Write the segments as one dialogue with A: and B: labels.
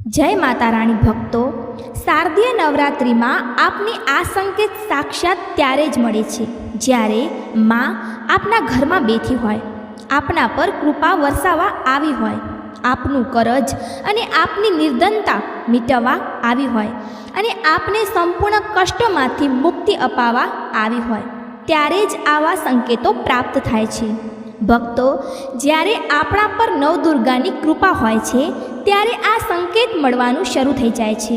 A: જય માતા રાણી ભક્તો, શારદીય નવરાત્રિમાં આપને આ સંકેત સાક્ષાત ત્યારે જ મળે છે જ્યારે માં આપના ઘરમાં બેઠી હોય, આપના પર કૃપા વરસાવવા આવી હોય, આપનું કરજ અને આપની નિર્ધનતા મિટવવા આવી હોય અને આપને સંપૂર્ણ કષ્ટોમાંથી મુક્તિ અપાવવા આવી હોય, ત્યારે જ આવા સંકેતો પ્રાપ્ત થાય છે. ભક્તો, જ્યારે આપણા પર નવદુર્ગાની કૃપા હોય છે ત્યારે આ સંકેત મળવાનું શરૂ થઈ જાય છે.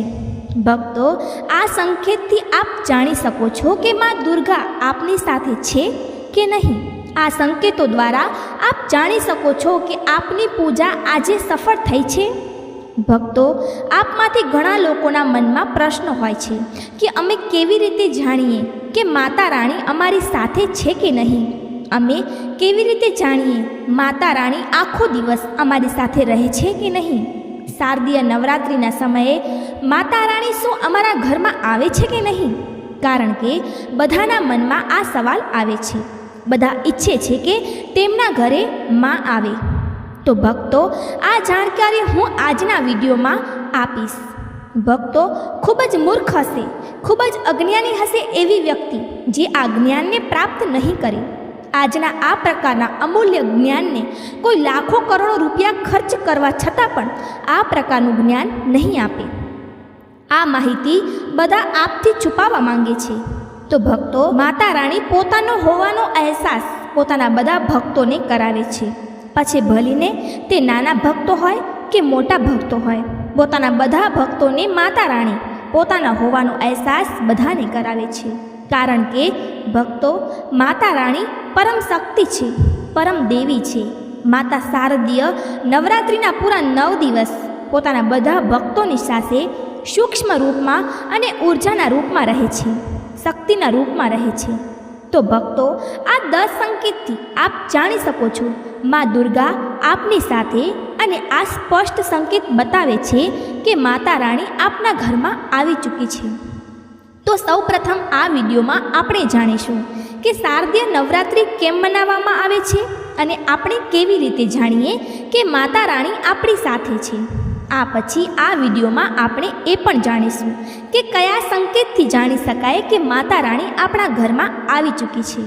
A: ભક્તો, આ સંકેતથી આપ જાણી શકો છો કે માં દુર્ગા આપની સાથે છે કે નહીં. આ સંકેતો દ્વારા આપ જાણી શકો છો કે આપની પૂજા આજે સફળ થઈ છે. ભક્તો, આપમાંથી ઘણા લોકોના મનમાં પ્રશ્ન હોય છે કે અમે કેવી રીતે જાણીએ કે માતા રાણી અમારી સાથે છે કે નહીં. અમે કેવી રીતે જાણીએ માતા રાણી આખો દિવસ અમારી સાથે રહે છે કે નહીં. શારદીય નવરાત્રિના સમયે માતા રાણી શું અમારા ઘરમાં આવે છે કે નહીં. કારણ કે બધાના મનમાં આ સવાલ આવે છે. બધા ઈચ્છે છે કે તેમના ઘરે માં આવે. તો ભક્તો, આ જાણકારી હું આજના વિડીયોમાં આપીશ. ભક્તો, ખૂબ જ મૂર્ખ હશે, ખૂબ જ અજ્ઞાની હશે એવી વ્યક્તિ જે આ જ્ઞાનને પ્રાપ્ત નહીં કરે. આજના આ પ્રકારના અમૂલ્ય જ્ઞાનને કોઈ લાખો કરોડો રૂપિયા ખર્ચ કરવા છતાં પણ આ પ્રકારનું જ્ઞાન નહીં આપે. આ માહિતી બધા આપથી છુપાવવા માંગે છે. તો ભક્તો, માતા રાણી પોતાનો હોવાનો અહેસાસ પોતાના બધા ભક્તોને કરાવે છે. પછી ભલીને તે નાના ભક્તો હોય કે મોટા ભક્તો હોય, પોતાના બધા ભક્તોને માતા રાણી પોતાના હોવાનો અહેસાસ બધાને કરાવે છે. કારણ કે ભક્તો, માતા રાણી પરમ શક્તિ છે, પરમ દેવી છે. માતા શારદીય નવરાત્રિના પૂરા 9 દિવસ પોતાના બધા ભક્તોની સાથે સૂક્ષ્મ રૂપમાં અને ઉર્જાના રૂપમાં રહે છે, શક્તિના રૂપમાં રહે છે. તો ભક્તો, આ 10 સંકેતથી આપ જાણી શકો છો માં દુર્ગા આપની સાથે, અને આ સ્પષ્ટ સંકેત બતાવે છે કે માતા રાણી આપના ઘરમાં આવી ચૂકી છે. તો સૌ પ્રથમ આ વિડીયોમાં આપણે જાણીશું કે શારદીય નવરાત્રિ કેમ મનાવવામાં આવે છે અને આપણે કેવી રીતે જાણીએ કે માતા રાણી આપણી સાથે છે. આ પછી આ વિડીયોમાં આપણે એ પણ જાણીશું કે કયા સંકેતથી જાણી શકાય કે માતા રાણી આપણા ઘરમાં આવી ચૂકી છે.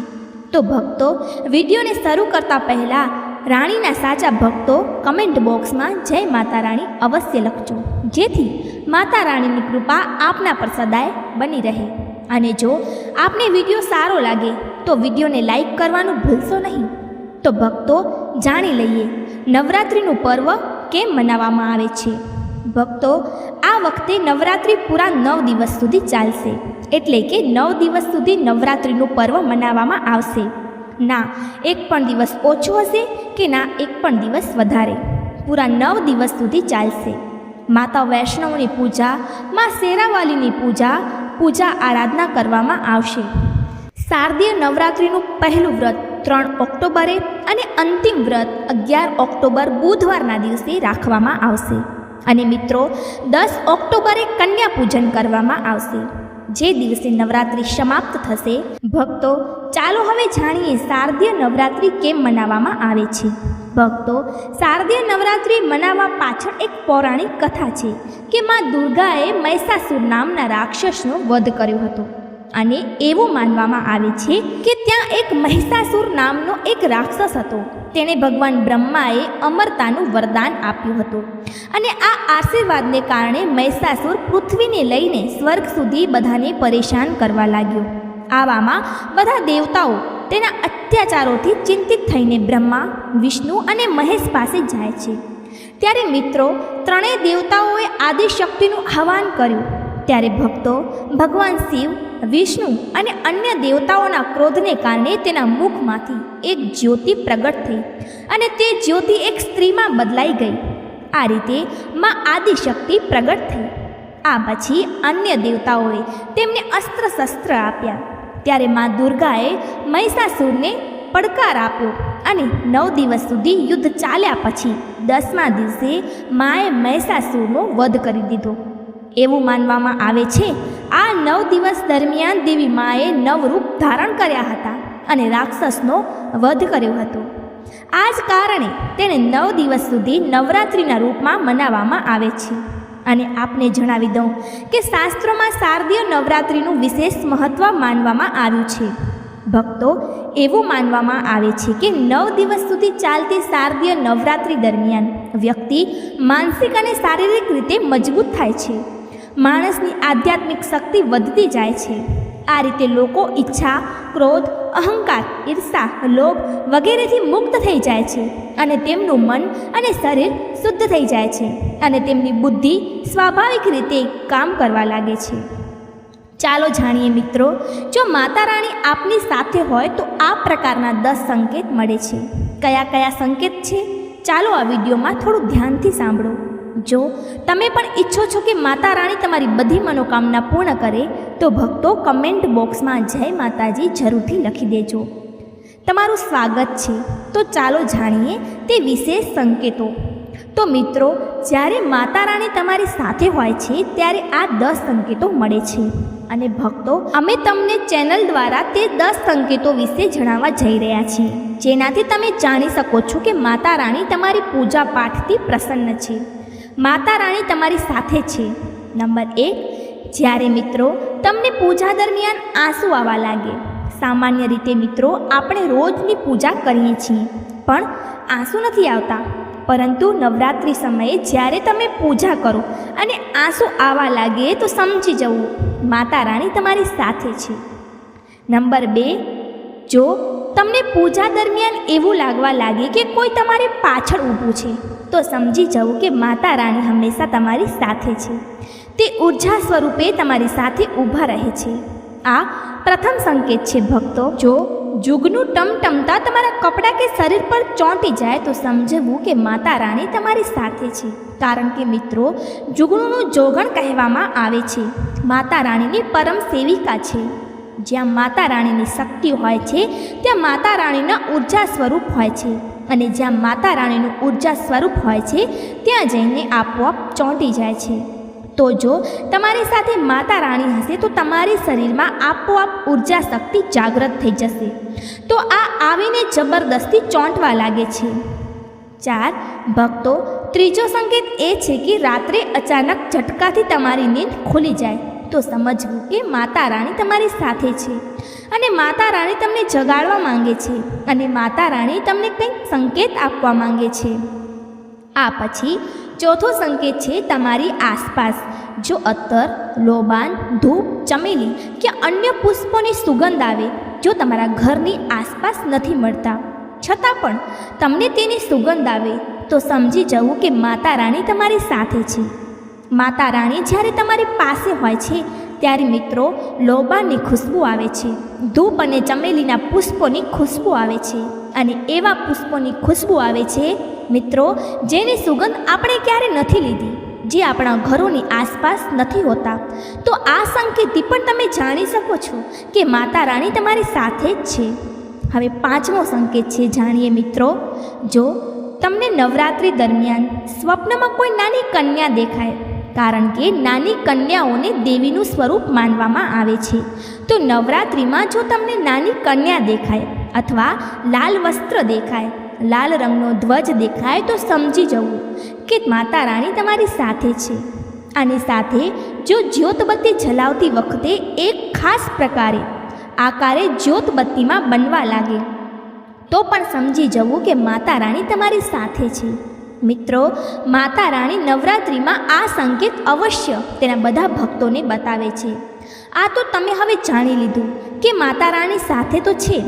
A: તો ભક્તો, વિડીયોને શરૂ કરતાં પહેલાં રાણીના સાચા ભક્તો કમેન્ટ બોક્સમાં જય માતા રાણી અવશ્ય લખજો, જેથી માતા રાણીની કૃપા આપના પર સદાય બની રહે. અને જો આપને વિડીયો સારો લાગે તો વિડીયોને લાઈક કરવાનું ભૂલશો નહીં. તો ભક્તો, જાણી લઈએ નવરાત્રિનું પર્વ કેમ મનાવવામાં આવે છે. ભક્તો, આ વખતે નવરાત્રિ પૂરા 9 દિવસ સુધી ચાલશે. એટલે કે 9 દિવસ સુધી નવરાત્રિનું પર્વ મનાવવામાં આવશે. ના એક પણ દિવસ ઓછો હશે કે ના એક પણ દિવસ વધારે. પૂરા 9 દિવસ સુધી ચાલશે. માતા વૈષ્ણવની પૂજા, માં શેરાવાલીની પૂજા આરાધના કરવામાં આવશે. શારદીય નવરાત્રિનું પહેલું વ્રત 3 ઓક્ટોબરે અને અંતિમ વ્રત 11 ઓક્ટોબર બુધવારના દિવસે રાખવામાં આવશે. અને મિત્રો, 10 ઓક્ટોબરે કન્યા પૂજન કરવામાં આવશે, જે દિવસે નવરાત્રિ સમાપ્ત થશે. ભક્તો, ચાલો હવે જાણીએ શારદીય નવરાત્રિ કેમ મનાવવામાં આવે છે. ભક્તો, શારદીય નવરાત્રિ મનાવવા પાછળ એક પૌરાણિક કથા છે કે માં દુર્ગાએ મહિષાસુર નામના રાક્ષસનો વધ કર્યો હતો. અને એવું માનવામાં આવે છે કે ત્યાં એક મહિષાસુર નામનો એક રાક્ષસ હતો. તેણે ભગવાન બ્રહ્માએ અમરતાનું વરદાન આપ્યું હતું. અને આ આશીર્વાદને કારણે મહિષાસુર પૃથ્વીને લઈને સ્વર્ગ સુધી બધાને પરેશાન કરવા લાગ્યો. આવામાં બધા દેવતાઓ તેના અત્યાચારોથી ચિંતિત થઈને બ્રહ્મા, વિષ્ણુ અને મહેશ પાસે જાય છે. ત્યારે મિત્રો, ત્રણેય દેવતાઓએ આદિશક્તિનું આહ્વાન કર્યું. ત્યારે ભક્તો, ભગવાન શિવ, વિષ્ણુ અને અન્ય દેવતાઓના ક્રોધને કારણે તેના મુખમાંથી એક જ્યોતિ પ્રગટ થઈ અને તે જ્યોતિ એક સ્ત્રીમાં બદલાઈ ગઈ. આ રીતે માં આદિશક્તિ પ્રગટ થઈ. આ પછી અન્ય દેવતાઓએ તેમને અસ્ત્ર શસ્ત્ર આપ્યા. ત્યારે માં દુર્ગાએ મહિષાસુરને પડકાર આપ્યો અને 9 દિવસ સુધી યુદ્ધ ચાલ્યા પછી 10મા દિવસે માએ મહિષાસુરનો વધ કરી દીધો. એવું માનવામાં આવે છે આ 9 દિવસ દરમિયાન દેવી માએ 9 રૂપ ધારણ કર્યા હતા અને રાક્ષસનો વધ કર્યો હતો. આ જ કારણે તેને 9 દિવસ સુધી નવરાત્રિના રૂપમાં મનાવવામાં આવે છે. અને આપને જણાવી દઉં કે શાસ્ત્રોમાં શારદીય નવરાત્રિનું વિશેષ મહત્ત્વ માનવામાં આવ્યું છે. ભક્તો, એવું માનવામાં આવે છે કે 9 દિવસ સુધી ચાલતી શારદીય નવરાત્રિ દરમિયાન વ્યક્તિ માનસિક અને શારીરિક રીતે મજબૂત થાય છે. માણસની આધ્યાત્મિક શક્તિ વધતી જાય છે. આ રીતે લોકો ઈચ્છા, ક્રોધ, અહંકાર, ઈર્ષા, લોભ વગેરેથી મુક્ત થઈ જાય છે અને તેમનું મન અને શરીર શુદ્ધ થઈ જાય છે અને તેમની બુદ્ધિ સ્વાભાવિક રીતે કામ કરવા લાગે છે. ચાલો જાણીએ મિત્રો, જો માતા રાણી આપની સાથે હોય તો આ પ્રકારના 10 સંકેત મળે છે. કયા કયા સંકેત છે? ચાલો આ વિડીયોમાં થોડું ધ્યાનથી સાંભળો. જો તમે પણ ઈચ્છો છો કે માતા રાણી તમારી બધી મનોકામના પૂર્ણ કરે તો ભક્તો કમેન્ટ બોક્સમાં જય માતાજી જરૂરથી લખી દેજો. તમારું સ્વાગત છે. તો ચાલો જાણીએ તે વિશેષ સંકેતો. તો મિત્રો, જ્યારે માતા રાણી તમારી સાથે હોય છે ત્યારે આ 10 સંકેતો મળે છે. અને ભક્તો, અમે તમને ચેનલ દ્વારા તે 10 સંકેતો વિશે જણાવવા જઈ રહ્યા છીએ, જેનાથી તમે જાણી શકો છો કે માતા રાણી તમારી પૂજા પાઠથી પ્રસન્ન છે. માતા રાણી તમારી સાથે છે. નંબર 1, જ્યારે મિત્રો તમને પૂજા દરમિયાન આંસુ આવવા લાગે. સામાન્ય રીતે મિત્રો આપણે રોજની પૂજા કરીએ છીએ પણ આંસુ નથી આવતા, પરંતુ નવરાત્રિ સમયે જ્યારે તમે પૂજા કરો અને આંસુ આવવા લાગે તો સમજી જવું માતા રાણી તમારી સાથે છે. નંબર 2, જો તમને પૂજા દરમિયાન એવું લાગવા લાગે કે કોઈ તમારી પાછળ ઊભું છે તો સમજી જવું કે માતા રાણી હંમેશા તમારી સાથે છે. તે ઉર્જા સ્વરૂપે તમારી સાથે ઊભા રહે છે. આ પ્રથમ સંકેત છે ભક્તો. જો જુગનું ટમટમતા તમારા કપડાં કે શરીર પર ચોંટી જાય તો સમજવું કે માતા રાણી તમારી સાથે છે. કારણ કે મિત્રો, જુગનુંનું જોગણ કહેવામાં આવે છે. માતા રાણીની પરમ સેવિકા છે. જ્યાં માતા રાણીની શક્તિ હોય છે ત્યાં માતા રાણીના ઉર્જા સ્વરૂપ હોય છે, અને જ્યાં માતા રાણીનું ઉર્જા સ્વરૂપ હોય છે ત્યાં જઈને આપોઆપ ચોંટી જાય છે. તો જો તમારી સાથે માતા રાણી હશે તો તમારી શરીરમાં આપોઆપ ઉર્જા શક્તિ જાગૃત થઈ જશે. તો આ આવીને જબરદસ્તી ચોંટવા લાગે છે. 4, ભક્તો, ત્રીજો સંકેત એ છે કે રાત્રે અચાનક ઝટકાથી તમારી નીંદ ખુલી જાય તો સમજવું કે માતા રાણી તમારી સાથે છે અને માતા રાણી તમને જગાડવા માંગે છે અને માતા રાણી તમને કંઈક સંકેત આપવા માંગે છે. આ પછી ચોથો સંકેત છે તમારી આસપાસ જો અત્તર, લોબાન, ધૂપ, ચમેલી કે અન્ય પુષ્પોની સુગંધ આવે. જો તમારા ઘરની આસપાસ નથી મળતા છતાં પણ તમને તેની સુગંધ આવે તો સમજી જવું કે માતા રાણી તમારી સાથે છે. માતા રાણી જ્યારે તમારી પાસે હોય છે ત્યારે મિત્રો લોબાનની ખુશ્બુ આવે છે, ધૂપ અને ચમેલીના પુષ્પોની ખુશ્બુ આવે છે, અને એવા પુષ્પોની ખુશ્બુ આવે છે મિત્રો જેની સુગંધ આપણે ક્યારે નથી લીધી, જે આપણા ઘરોની આસપાસ નથી હોતા. તો આ સંકેતથી પણ તમે જાણી શકો છો કે માતા રાણી તમારી સાથે જ છે. હવે 5મો સંકેત છે, જાણીએ મિત્રો. જો તમને નવરાત્રિ દરમિયાન સ્વપ્નમાં કોઈ નાની કન્યા દેખાય, કારણ કે નાની કન્યાઓને દેવીનું સ્વરૂપ માનવામાં આવે છે, તો નવરાત્રિમાં જો તમને નાની કન્યા દેખાય અથવા લાલ વસ્ત્ર દેખાય, લાલ રંગનો ધ્વજ દેખાય તો સમજી જવું કે માતા રાણી તમારી સાથે છે. અને સાથે જો જ્યોતબત્તી જલાવતી વખતે એક ખાસ આકારે જ્યોતબત્તીમાં બનવા લાગે તો પણ સમજી જવું કે માતા રાણી તમારી સાથે છે. મિત્રો, માતા રાણી નવરાત્રિમાં આ સંકેત અવશ્ય તેના બધા ભક્તોને બતાવે છે. આ તો તમે હવે જાણી લીધું કે માતા રાણી સાથે તો છે,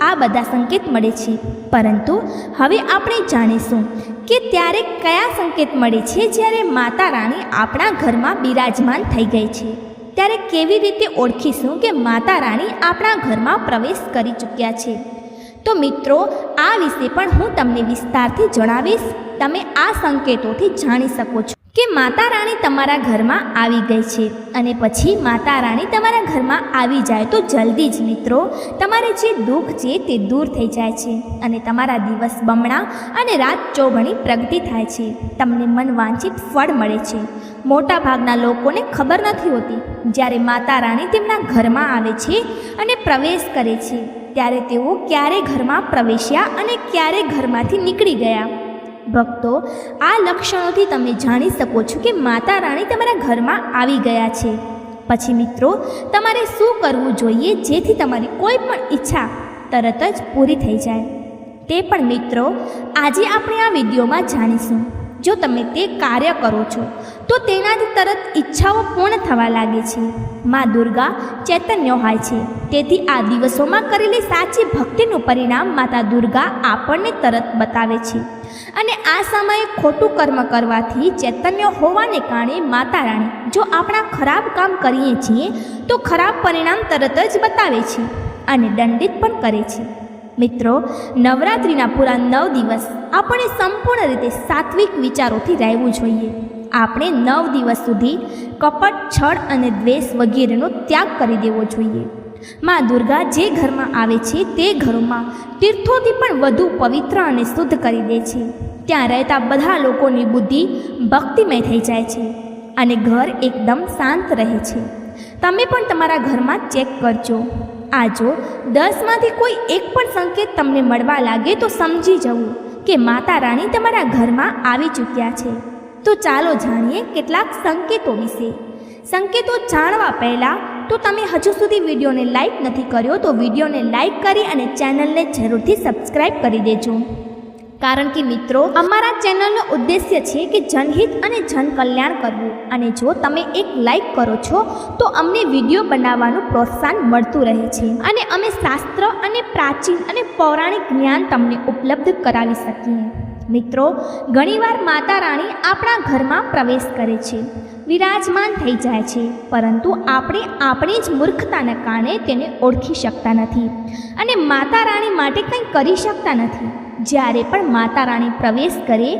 A: આ બધા સંકેત મળે છે, પરંતુ હવે આપણે જાણીશું કે ત્યારે કયા સંકેત મળે છે જ્યારે માતા રાણી આપણા ઘરમાં બિરાજમાન થઈ ગઈ છે. ત્યારે કેવી રીતે ઓળખીશું કે માતા રાણી આપણા ઘરમાં પ્રવેશ કરી ચૂક્યા છે. તો મિત્રો, આ વિશે પણ હું તમને વિસ્તારથી જણાવીશ. તમે આ સંકેતોથી જાણી શકો છો કે માતા રાણી તમારા ઘરમાં આવી ગઈ છે. અને પછી માતા રાણી તમારા ઘરમાં આવી જાય તો જલ્દી જ મિત્રો તમારે જે દુઃખ છે તે દૂર થઈ જાય છે અને તમારા દિવસ બમણા અને રાત ચોગણી પ્રગતિ થાય છે. તમને મનવાંછિત ફળ મળે છે. મોટાભાગના લોકોને ખબર નથી હોતી, જ્યારે માતા રાણી તેમના ઘરમાં આવે છે અને પ્રવેશ કરે છે ત્યારે તેઓ ક્યારે ઘરમાં પ્રવેશ્યા અને ક્યારે ઘરમાંથી નીકળી ગયા ભક્તો, આ લક્ષણોથી તમે જાણી શકો છો કે માતા રાણી તમારા ઘરમાં આવી ગયા છે. પછી મિત્રો, તમારે શું કરવું જોઈએ જેથી તમારી કોઈ પણ ઈચ્છા તરત જ પૂરી થઈ જાય, તે પણ મિત્રો આજે આપણે આ વિડીયોમાં જાણીશું. જો તમે તે કાર્ય કરો છો તો તેનાથી તરત ઈચ્છાઓ પૂર્ણ થવા લાગે છે. મા દુર્ગા ચૈતન્ય હોય છે, તેથી આ દિવસોમાં કરેલી સાચી ભક્તિનું પરિણામ માતા દુર્ગા આપણને તરત બતાવે છે. અને આ સમયે ખોટું કર્મ કરવાથી ચૈતન્ય હોવાને કારણે માતા રાણી જો આપણા ખરાબ કામ કરીએ છીએ તો ખરાબ પરિણામ તરત જ બતાવે છે અને દંડિત પણ કરે છે. મિત્રો, નવરાત્રિના પૂરા 9 દિવસ આપણે સંપૂર્ણ રીતે સાત્વિક વિચારોથી રહેવું જોઈએ. આપણે 9 દિવસ સુધી કપટ, છળ અને દ્વેષ વગેરેનો ત્યાગ કરી દેવો જોઈએ. મા દુર્ગા જે ઘરમાં આવે છે તે ઘરોમાં તીર્થોથી પણ વધુ પવિત્ર અને શુદ્ધ કરી દે છે. ત્યાં રહેતા બધા લોકોની બુદ્ધિ ભક્તિમય થઈ જાય છે અને ઘર એકદમ શાંત રહે છે. તમે પણ તમારા ઘરમાં ચેક કરજો. આ જો 10માંથી કોઈ એક પણ સંકેત તમને મળવા લાગે તો સમજી જવું કે માતા રાણી તમારા ઘરમાં આવી ચૂક્યા છે. તો ચાલો જાણીએ કેટલાક સંકેતો વિશે. સંકેતો જાણવા પહેલાં તો તમે હજુ સુધી વિડીયોને લાઈક નથી કર્યો તો વિડીયોને લાઈક કરી અને ચેનલને જરૂરથી સબસ્ક્રાઈબ કરી દેજો. કારણ કે મિત્રો, અમારા ચેનલનો ઉદ્દેશ્ય છે કે જનહિત અને જન કલ્યાણ કરવું. અને જો તમે એક લાઈક કરો છો તો અમને વિડીયો બનાવવાનું પ્રોત્સાહન મળતું રહે છે અને અમે શાસ્ત્ર અને પ્રાચીન અને પૌરાણિક જ્ઞાન તમને ઉપલબ્ધ કરાવી શકીએ. મિત્રો, ઘણીવાર માતા રાણી આપણા ઘરમાં પ્રવેશ કરે છે, વિરાજમાન થઈ જાય છે, પરંતુ આપણે આપણી જ મૂર્ખતાના કારણે તેને ઓળખી શકતા નથી અને માતા રાણી માટે કંઈ કરી શકતા નથી. જ્યારે પણ માતા રાણી પ્રવેશ કરે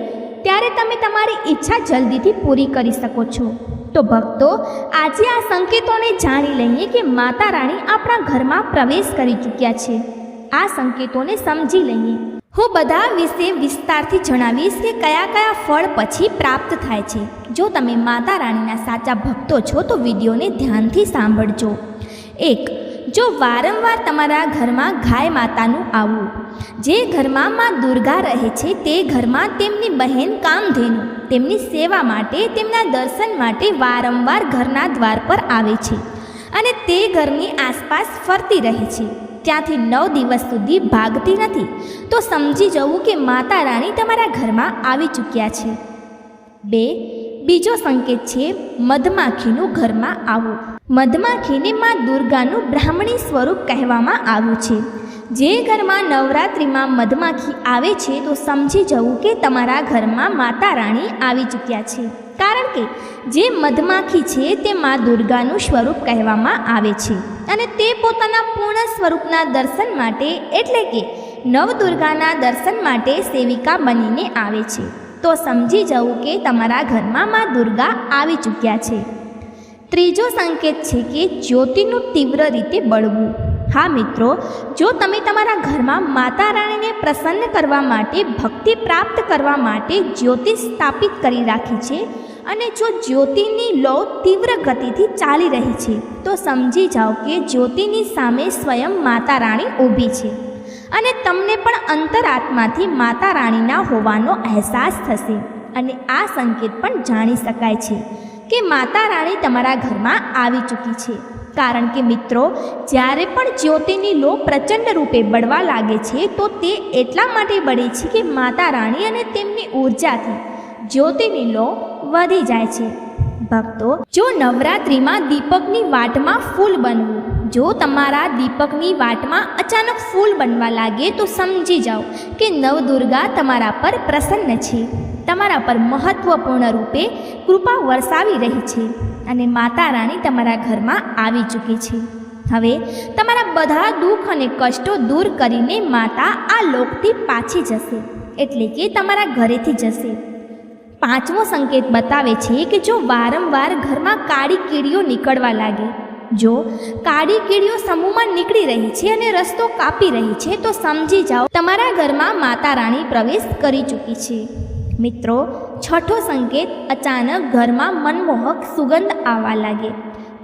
A: ત્યારે તમે તમારી ઈચ્છા જલ્દીથી પૂરી કરી શકો છો. તો ભક્તો, આજે આ સંકેતોને જાણી લઈએ કે માતા રાણી આપણા ઘરમાં પ્રવેશ કરી ચૂક્યા છે. આ સંકેતોને સમજી લઈએ. હું બધા વિશે વિસ્તારથી જણાવીશ કે કયા કયા ફળ પછી પ્રાપ્ત થાય છે. જો તમે માતા રાણીના સાચા ભક્તો છો તો વિડીયોને ધ્યાનથી સાંભળજો. 1. જો વારંવાર તમારા ઘરમાં ગાય માતાનું આવવું. જે ઘરમાં મા દુર્ગા રહે છે તે ઘરમાં તેમની બહેન કામધેનુ તેમની સેવા માટે, તેમના દર્શન માટે વારંવાર ઘરના દ્વાર પર આવે છે અને તે ઘરની આસપાસ ફરતી રહે છે. ત્યાંથી 9 દિવસ સુધી ભાગતી નથી તો સમજી જવું કે માતા રાણી તમારા ઘરમાં આવી ચૂક્યા છે. 2. બીજો સંકેત છે મધમાખીનું ઘરમાં આવવું. મધમાખીને મા દુર્ગાનું બ્રાહ્મણી સ્વરૂપ કહેવામાં આવ્યું છે. જે ઘરમાં નવરાત્રિમાં મધમાખી આવે છે તો સમજી જવું કે તમારા ઘરમાં માતા રાણી આવી ચૂક્યા છે. કારણ કે જે મધમાખી છે તે મા દુર્ગાનું સ્વરૂપ કહેવામાં આવે છે અને તે પોતાના પૂર્ણ સ્વરૂપના દર્શન માટે એટલે કે નવદુર્ગાના દર્શન માટે સેવિકા બનીને આવે છે. તો સમજી જવું કે તમારા ઘરમાં મા દુર્ગા આવી ચૂક્યા છે. ત્રીજો સંકેત છે કે જ્યોતિનું તીવ્ર રીતે બળવું. હા મિત્રો, જો તમે તમારા ઘરમાં માતા રાણીને પ્રસન્ન કરવા માટે, ભક્તિ પ્રાપ્ત કરવા માટે જ્યોતિ સ્થાપિત કરી રાખી છે અને જો જ્યોતિની લો તીવ્ર ગતિથી ચાલી રહી છે તો સમજી જાઓ કે જ્યોતિની સામે સ્વયં માતા રાણી ઊભી છે અને તમને પણ અંતરાત્માથી માતા રાણીના હોવાનો અહેસાસ થશે. અને આ સંકેત પણ જાણી શકાય છે કે માતા રાણી તમારા ઘરમાં આવી ચૂકી છે. કારણ કે મિત્રો, જ્યારે પણ જ્યોતિની લો પ્રચંડ રૂપે બળવા લાગે છે તો તે એટલા માટે બળે છે કે માતા રાણી અને તેમની ઉર્જાથી જ્યોતિની લો વધી જાય છે. ભક્તો, જો નવરાત્રિમાં દીપકની વાટમાં ફૂલ બનવું. જો તમારા દીપકની વાટમાં અચાનક ફૂલ બનવા લાગે તો સમજી જાઓ કે નવદુર્ગા તમારા પર પ્રસન્ન છે, તમારા પર મહત્વપૂર્ણ રૂપે કૃપા વરસાવી રહી છે અને માતા રાણી તમારા ઘરમાં આવી ચૂકી છે. હવે તમારા બધા દુઃખ અને કષ્ટો દૂર કરીને માતા આ લોકથી પાછી જશે, એટલે કે તમારા ઘરેથી જશે. 5મો સંકેત બતાવે છે કે જો વારંવાર ઘરમાં કાળી કીડીઓ નીકળવા લાગે. જો કાળી કીડીઓ સમૂહમાં નીકળી રહી છે અને રસ્તો કાપી રહી છે તો સમજી જાઓ તમારા ઘરમાં માતા રાણી પ્રવેશ કરી ચૂકી છે. મિત્રો, 6થો સંકેત અચાનક ઘરમાં મનમોહક સુગંધ આવવા લાગે.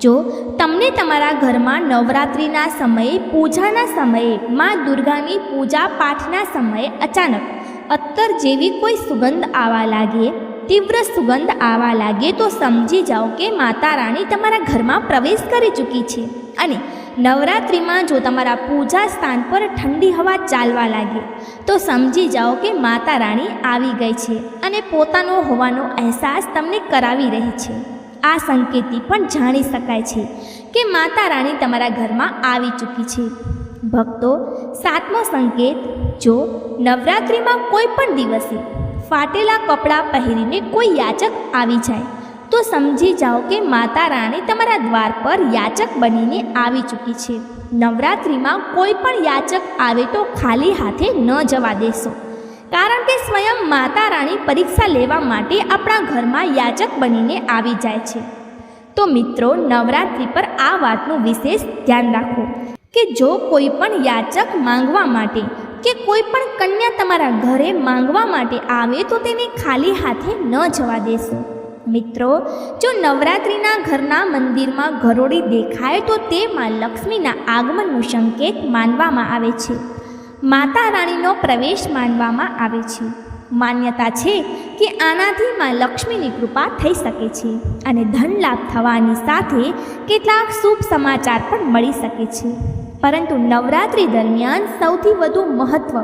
A: જો તમને તમારા ઘરમાં નવરાત્રિના સમયે, પૂજાના સમયે, મા દુર્ગાની પૂજા પાઠના સમયે અચાનક અત્તર જેવી કોઈ સુગંધ આવવા લાગે, તીવ્ર સુગંધ આવવા લાગે તો સમજી જાઓ કે માતા રાણી તમારા ઘરમાં પ્રવેશ કરી ચૂકી છે. અને નવરાત્રિમાં જો તમારા પૂજા સ્થાન પર ઠંડી હવા ચાલવા લાગે તો સમજી જાઓ કે માતા રાણી આવી ગઈ છે અને પોતાનો હોવાનો અહેસાસ તમને કરાવી રહી છે. આ સંકેતથી પણ જાણી શકાય છે કે માતા રાણી તમારા ઘરમાં આવી ચૂકી છે. ભક્તો, 7મો સંકેત, જો નવરાત્રિમાં કોઈ પણ દિવસે ફાટેલા કપડાં પહેરીને કોઈ યાચક આવી જાય તો સમજી જાઓ કે માતા રાણી તમારા દ્વાર પર યાચક બનીને આવી ચૂકી છે. નવરાત્રિમાં કોઈ પણ યાચક આવે તો ખાલી હાથે ન જવા દેશો, કારણ કે સ્વયં માતા રાણી પરીક્ષા લેવા માટે આપણા ઘરમાં યાચક બનીને આવી જાય છે. તો મિત્રો, નવરાત્રિ પર આ વાતનું વિશેષ ધ્યાન રાખો કે જો કોઈ પણ યાચક માંગવા માટે કે કોઈ પણ કન્યા તમારા ઘરે માંગવા માટે આવે તો તેને ખાલી હાથે ન જવા દેશો. મિત્રો, જો નવરાત્રિના ઘરના મંદિરમાં ઘરોડી દેખાય તો તે માં લક્ષ્મીના આગમનનો સંકેત માનવામાં આવે છે. માતા રાણીનો પ્રવેશ માનવામાં આવે છે. માન્યતા છે કે આનાથી માં લક્ષ્મીની કૃપા થઈ શકે છે અને ધન લાભ થવાની સાથે કેટલાક શુભ સમાચાર પણ મળી શકે છે. પરંતુ નવરાત્રિ દરમિયાન સૌથી વધુ મહત્ત્વ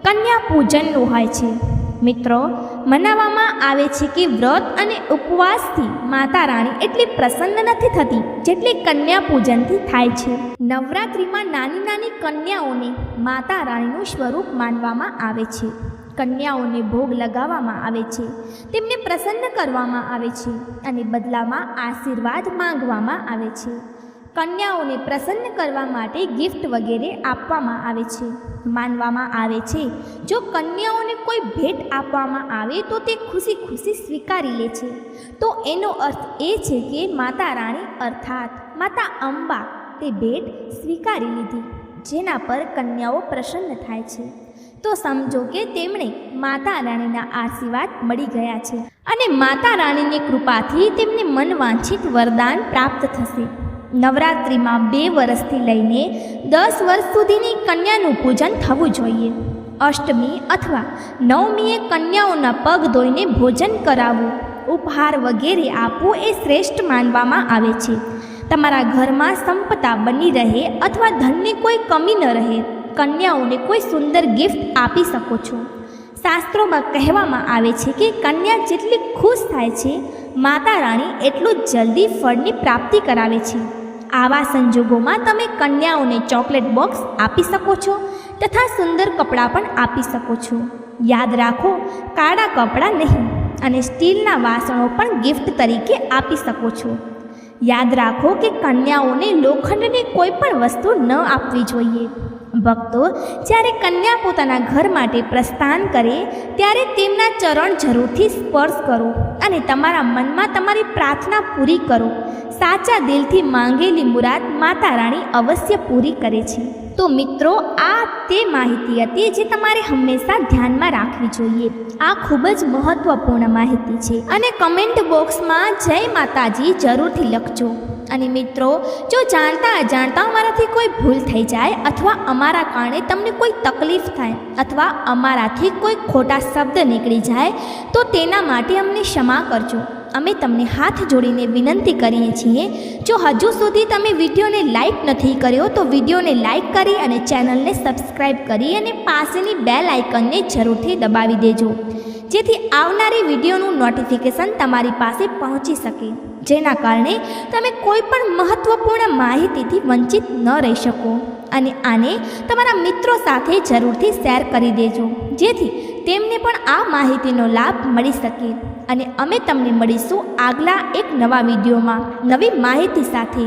A: કન્યા પૂજનનું હોય છે. મિત્રો, મનાવવામાં આવે છે કે વ્રત અને ઉપવાસથી માતા રાણી એટલી પ્રસન્ન નથી થતી જેટલી કન્યા પૂજનથી થાય છે. નવરાત્રિમાં નાની નાની કન્યાઓને માતા રાણીનું સ્વરૂપ માનવામાં આવે છે. કન્યાઓને ભોગ લગાવવામાં આવે છે, તેમને પ્રસન્ન કરવામાં આવે છે અને બદલામાં આશીર્વાદ માંગવામાં આવે છે. કન્યાઓને પ્રસન્ન કરવા માટે ગિફ્ટ વગેરે આપવામાં આવે છે. માનવામાં આવે છે જો કન્યાઓને કોઈ ભેટ આપવામાં આવે તો તે ખુશી ખુશી સ્વીકારી લે છે. તો એનો અર્થ એ છે કે માતા રાણી અર્થાત માતા અંબા તે ભેટ સ્વીકારી લીધી, જેના પર કન્યાઓ પ્રસન્ન થાય છે. તો સમજો કે તેમણે માતા રાણીના આશીર્વાદ મળી ગયા છે અને માતા રાણીની કૃપાથી તેમને મનવાંછિત વરદાન પ્રાપ્ત થશે. નવરાત્રિમાં 2 વર્ષથી લઈને 10 વર્ષ સુધીની કન્યાનું પૂજન થવું જોઈએ. અષ્ટમી અથવા નવમીએ કન્યાઓના પગ ધોઈને ભોજન કરાવવું, ઉપહાર વગેરે આપવું એ શ્રેષ્ઠ માનવામાં આવે છે. તમારા ઘરમાં સંપદા બની રહે અથવા ધનની કોઈ કમી ન રહે, કન્યાઓને કોઈ સુંદર ગિફ્ટ આપી શકો છો. શાસ્ત્રોમાં કહેવામાં આવે છે કે કન્યા જેટલી ખુશ થાય છે, માતા રાણી એટલું જ જલ્દી ફળની પ્રાપ્તિ કરાવે છે. આવા સંજોગોમાં તમે કન્યાઓને ચોકલેટ બોક્સ આપી શકો છો તથા સુંદર કપડાં પણ આપી શકો છો. યાદ રાખો, કાળા કપડાં નહીં અને સ્ટીલના વાસણો પણ ગિફ્ટ તરીકે આપી શકો છો. યાદ રાખો કે કન્યાઓને લોખંડની કોઈ પણ વસ્તુ ન આપવી જોઈએ. ભક્તો, જ્યારે કન્યા પોતાના ઘર માટે પ્રસ્થાન કરે ત્યારે તેમના ચરણ જરૂરથી સ્પર્શ કરો અને તમારા મનમાં તમારી પ્રાર્થના પૂરી કરો. સાચા દિલથી માંગેલી મુરાદ માતા રાણી અવશ્ય પૂરી કરે છે. તો મિત્રો, આ તે માહિતી હતી જે તમારે હંમેશા ધ્યાનમાં રાખવી જોઈએ. આ ખૂબ જ મહત્વપૂર્ણ માહિતી છે અને કમેન્ટ બોક્સમાં જય માતાજી જરૂરથી લખજો. અને મિત્રો, જો જાણતા અજાણતા અમારાથી કોઈ ભૂલ થઈ જાય અથવા અમારા કારણે તમને કોઈ તકલીફ થાય અથવા અમારાથી કોઈ ખોટા શબ્દ નીકળી જાય તો તેના માટે અમને ક્ષમા કરજો. અમે તમને હાથ જોડીને વિનંતી કરીએ છીએ, જો હજુ સુધી તમે વિડીયોને લાઈક નથી કર્યો તો વિડીયોને લાઈક કરી અને ચેનલને સબસ્ક્રાઈબ કરી અને પાસેની બેલ આઇકનને જરૂરથી દબાવી દેજો, જેથી આવનારી વિડીયોનું નોટિફિકેશન તમારી પાસે પહોંચી શકે, જેના કારણે તમે કોઈ પણ મહત્ત્વપૂર્ણ માહિતીથી વંચિત ન રહી શકો. અને આને તમારા મિત્રો સાથે જરૂરથી શેર કરી દેજો, જેથી તેમને પણ આ માહિતીનો લાભ મળી શકે. અને અમે તમને મળીશું આગલા એક નવા વિડીયોમાં નવી માહિતી સાથે.